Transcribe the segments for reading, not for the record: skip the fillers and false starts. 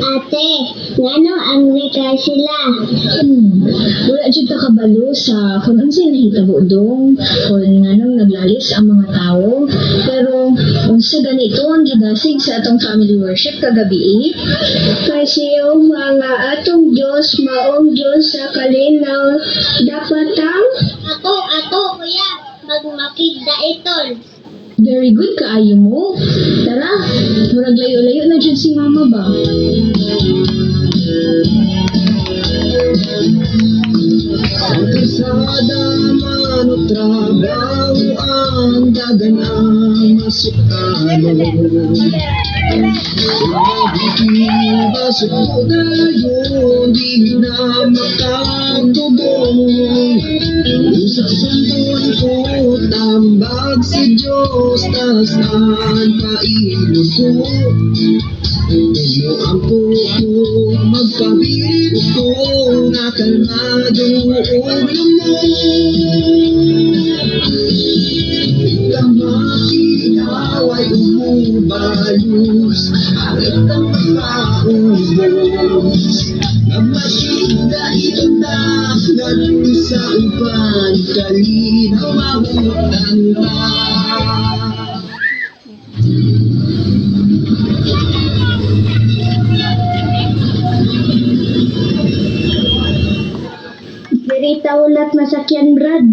Ate, ngano angry ka sila? Wala dyan ka kabalo sa kung ano sa'yo nahitabo dong, kung nganong naglalis ang mga tao. Pero, kung sa ganito ang gigasig sa atong family worship kagabi, Kasi yung mga atong Diyos, maong Diyos sa kalinaw, dapat ang... Ako, kuya, magmakid da itol. very good kaayo mo. Tara, murag layo-layo na dyan si mama ba? Kasada manutrabaho ang dagan ang masukano. Basok ko dayon, di na makatugong. Sa sundon ko, tambag si Diyos, tasan pailog ko. Mo ang puso, magpabib ko, na kalmado ulo mo. Kamakiyaway umubayos, angit ang paubos. Namakita ito na, nandito sa uban, kalinaw mabutan ka. Dirita ulat masakyan, Brad.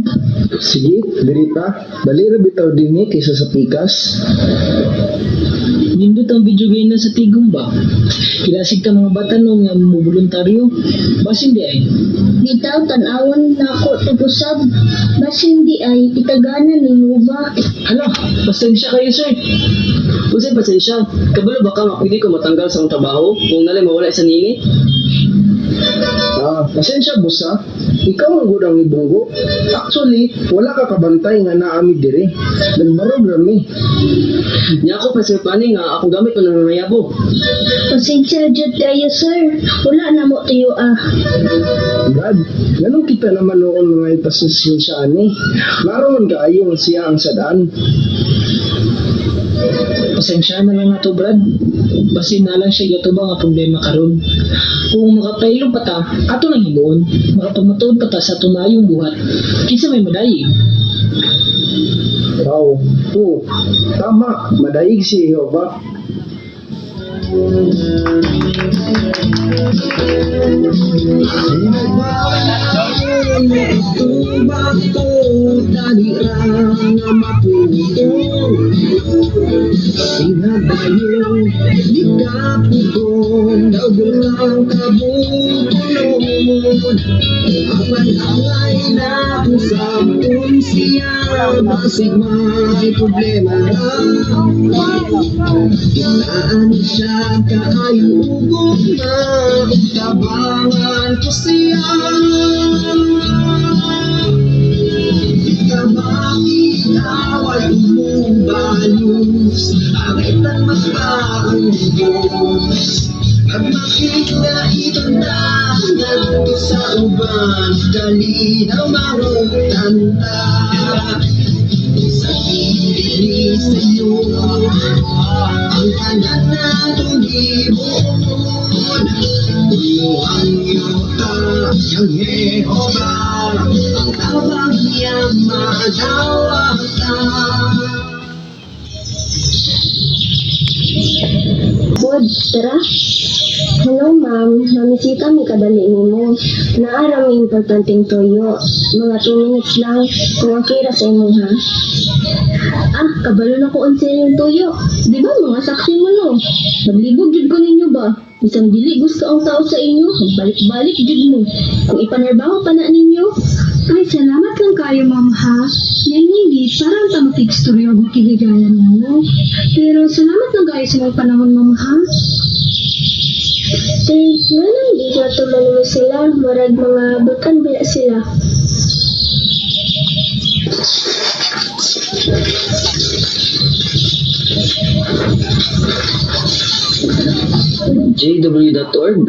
Sige, Dirita, dali ra bitaw din ni kaysa sa pikas. Nindot ang video game na sa tigong ba? Kinasig ka mga bata nung nga mo voluntaryo. Basin di ay. Bitaw, tanawon na ako tubusab. Basin di ay, itaganan ni Nuba. Hala, pasensya kayo sir. Usay pasensya. Kabalo ba ka pwede ko matanggal sa akong trabaho kung nalay mawala sa nini? Pasensya busa, ikaw ang gudang ibunggo. Actually, wala ka kabantay nga naami dire. Nagbarog rami. Niya ako pa sir planning nga akong gamit pa ng mayabo. Pasensya jud kayo, sir. Wala na mo tuyo Brad, ganun kita naman noon mga ipasensya ani. Naroon kaayo ang siya ang sadaan. Pasensya na lang nato Brad. Basin na lang siya gato ba nga problema karon. Kung makapaylo pa ta, ato nang himuon. Makapagmatuod pa ta sa tunayong buhat. Kinsa may madayi. Wow, tama, madaig si Jehova. Tubak ko, talira nga maputong. Sinadayo, di ka putong, dagulang kabutulong. Apan-angay na usapon siya, basig may problema lang. Ilaan siya kaayugong na, tabangan ko siya. Kamakitaway umubayos, angit ang magpaubos. At makita ito na, nandito sa uban, kalinaw marutanta. Sa piling sa'yo, ang tanan na tungibon. Tuluan niyo ka, ang Jehova, ang tawag niya madawag ka. Bod, tara. Hello, ma'am. Namisita mi kadali nimo. Naara may importanteng toyo. Mga 2 minutes lang. Kung okay ra sa imo, ha? Kabalo na ko unsa yung toyo. Di ba mga saksi mo no? Naglibog jud ko ninyo ba? Isang dili gusto ang tao sa inyo. Balik-balik jud mo. Kung ipanarbaho pa na ninyo. Ay, salamat lang kayo, ma'am, ha? Yan hindi, parang tamakikstoryo ang makigigayan mo. Pero salamat lang kayo sa mga panahon, ma'am, ha? Nga nang di na tumalima sila, marag mga bukan bila sila. jw.org.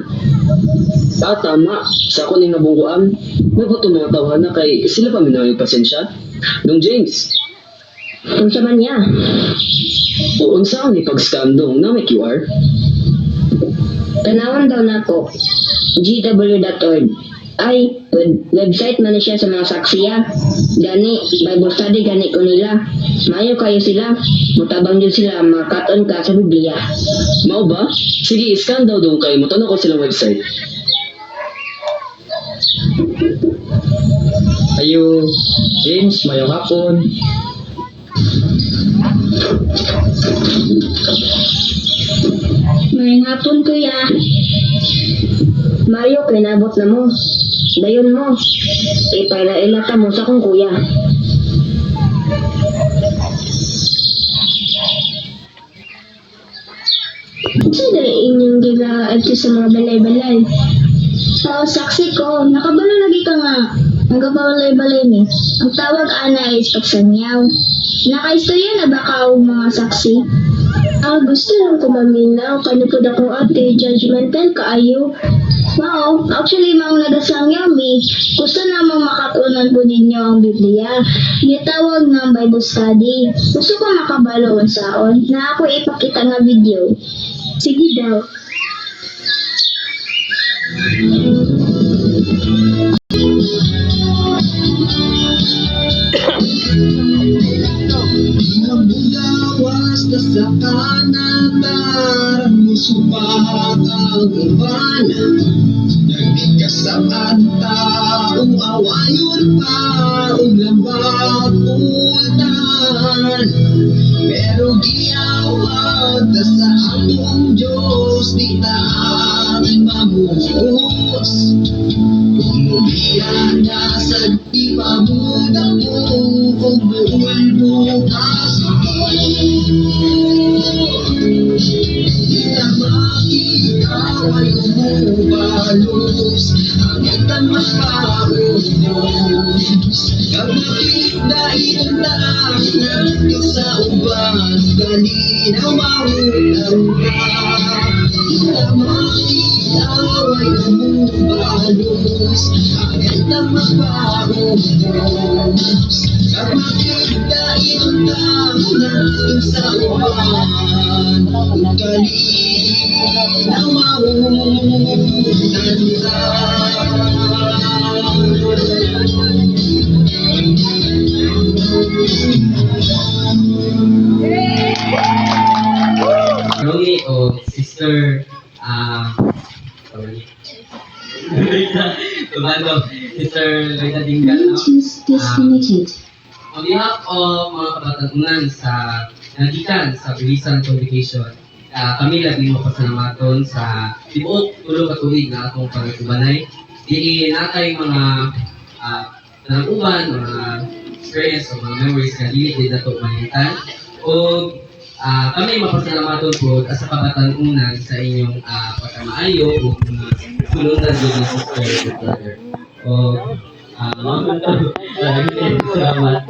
Tama. Sa ako ning nabungkuan, nagbuto mga tawhan na kay sila pa minawag pasensya. Dong James, Unsa man niya? unsa ang ipag-scam dong na may QR? Tanawon daw nako. gw.org. Ay, website man na siya sa mga saksiya. Gani, Bible study gani ko nila. Mayo kayo sila. Mutabang yun sila, makaton ka sa Biblia. Mao ba? Sige, scan daw dong kay mo tanong ko silang website. Ayo, James, mayong hapon. Mayang hapon kuya. Mayo, kay nabot na mo. Dayon mo. Ipaila-ilata mo sa kong kuya. Sa dali inyong gila ito sa mga balay-balay. Saksi ko, nakabalo lagi ka nga. Ang gabalay-balay ni. Ang tawag ana is pagsangyaw. Nakaistorya na ba ka o mga saksi? Gusto lang ko maminaw. Kano po akong ate, judgmental kaayo. Wow, actually mga nagasangyaw mi. Gusto namang makatunan po ninyo ang Biblia. Gitawag ng Bible study. Gusto ko makabalo unsaon na ako ipakita nga video. Sige daw. Nabugawas na sa kanata, musupat ang uban. Naging kasaan taong awayon pa, lambak ultan. Pero giyawag na sa atong Diyos, di taamin mabuhos. Umulian na sa di pamuda mo, kung buulbo ka sa di na makita ay umubalos, ang itang makaros. Kag nakita ituntaan na sa uban, galinaw mahulang ka. Di na makita ay umubalos, ang itang makaros. Kag nakita ituntaan na sa uban, galinaw mahulang ka. Ronnie o Sister sorry. Tumando, Sister Loida Dingal, no? On behalf of mga kabatanunan sa nagikan sa Bilisan Publication, kami labi mo pasalamaton sa tibuok tulong katuig na atong pagkubanay. Di natay mga uban, mga experience o mga memories na dili din nato malintan. O kami mapasalamaton po sa kabatanunan sa inyong pagkamaayo o mga sunundan din ni Sister and Brother. O salamat.